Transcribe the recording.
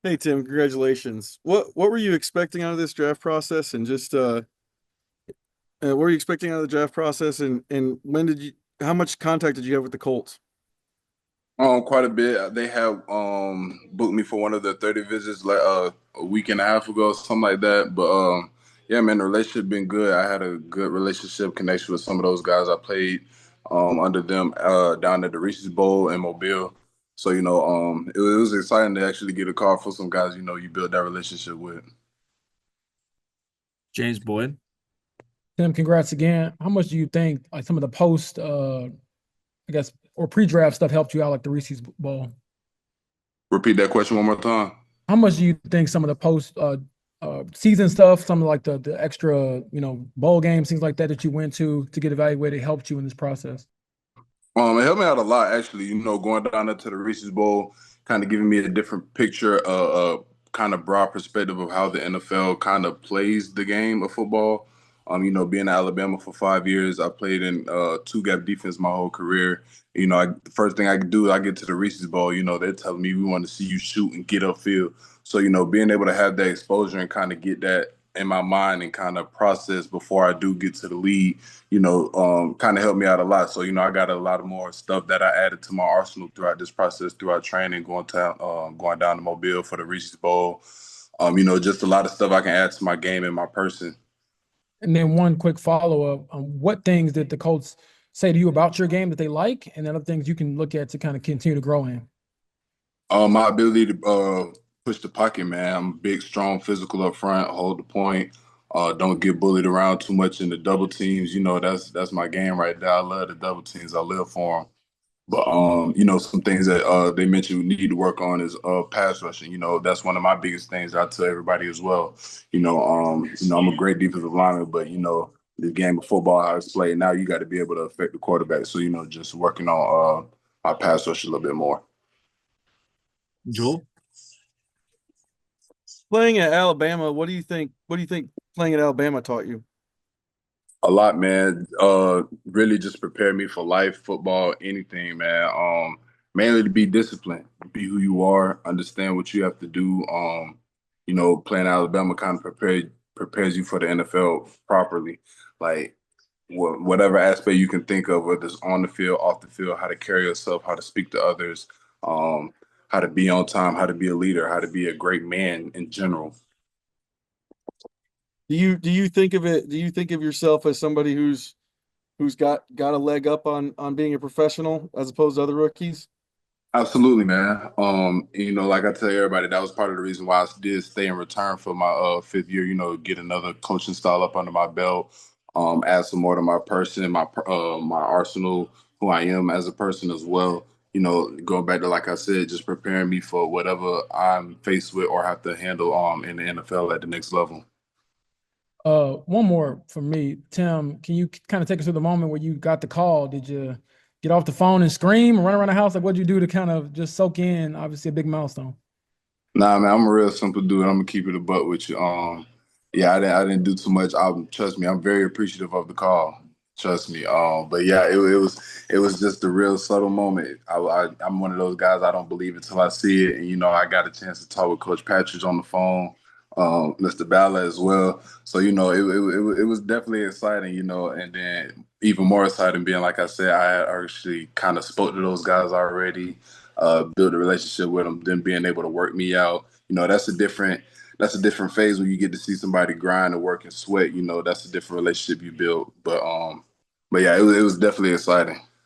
Hey Tim, congratulations. What were you expecting out of this draft process and just what were you expecting out of the draft process and when did you how much contact did you have with the Colts? Quite a bit. They have booked me for one of their 30 visits like a week and a half ago, something like that. But yeah, man, the relationship been good. I had a good relationship connection with some of those guys. I played under them down at the Reese's Bowl in Mobile. So, it was exciting to actually get a call for some guys, you build that relationship with. James Boyd. Tim, congrats again. How much do you think like some of the post I guess or pre-draft stuff helped you out like the Reese's Bowl? Repeat that question one more time. How much do you think some of the post season stuff, some of like the extra, bowl games, things like that that you went to get evaluated helped you in this process? It helped me out a lot actually. Going down into the Reese's Bowl, kind of giving me a different picture, kind of broad perspective of how the NFL kind of plays the game of football. Being in Alabama for 5 years, I played in two gap defense my whole career. The first thing I do, I get to the Reese's Bowl. They're telling me we want to see you shoot and get upfield. So being able to have that exposure and kind of get that in my mind and kind of process before I do get to the league kind of helped me out a lot. So, I got a lot of more stuff that I added to my arsenal throughout this process, throughout training, going down to Mobile for the Reese's Bowl. Just a lot of stuff I can add to my game and my person. And then one quick follow-up, what things did the Colts say to you about your game that they like, and then other things you can look at to kind of continue to grow in? My ability to push the pocket, man. I'm big, strong, physical up front, hold the point. Don't get bullied around too much in the double teams. That's my game right there. I love the double teams. I live for them. But some things that they mentioned we need to work on is pass rushing. That's one of my biggest things I tell everybody as well. I'm a great defensive lineman, but the game of football how it's played now, you got to be able to affect the quarterback. So just working on my pass rush a little bit more. Joel. Playing at Alabama, what do you think playing at Alabama taught you? A lot, man. Really just prepare me for life, football, anything, man. Mainly to be disciplined, be who you are, understand what you have to do. Playing Alabama kind of prepares you for the NFL properly. Like whatever aspect you can think of, whether it's on the field, off the field, how to carry yourself, how to speak to others, um, how to be on time, how to be a leader, how to be a great man in general. Do you think of yourself as somebody who's got a leg up on being a professional as opposed to other rookies? Absolutely, man. Like I tell everybody, that was part of the reason why I did stay in return for my fifth year. Get another coaching style up under my belt, add some more to my person, my arsenal, who I am as a person as well. Going back to like I said, just preparing me for whatever I'm faced with or have to handle in the NFL at the next level. One more from me. Tim, can you kind of take us through the moment where you got the call? Did you get off the phone and scream and run around the house? Like, what'd you do to kind of just soak in, obviously, a big milestone? Nah, man, I'm a real simple dude. I'm gonna keep it a buck with you. Yeah, I didn't do too much. Trust me, I'm very appreciative of the call. Trust me. But yeah, it was just a real subtle moment. I'm one of those guys. I don't believe it till I see it. And I got a chance to talk with Coach Patridge on the phone, Mr. Balla as well. So it was definitely exciting. And then even more exciting being like I said, I had actually kind of spoke to those guys already, build a relationship with them, then being able to work me out. That's a different phase when you get to see somebody grind and work and sweat. That's a different relationship you build. But yeah, it was definitely exciting.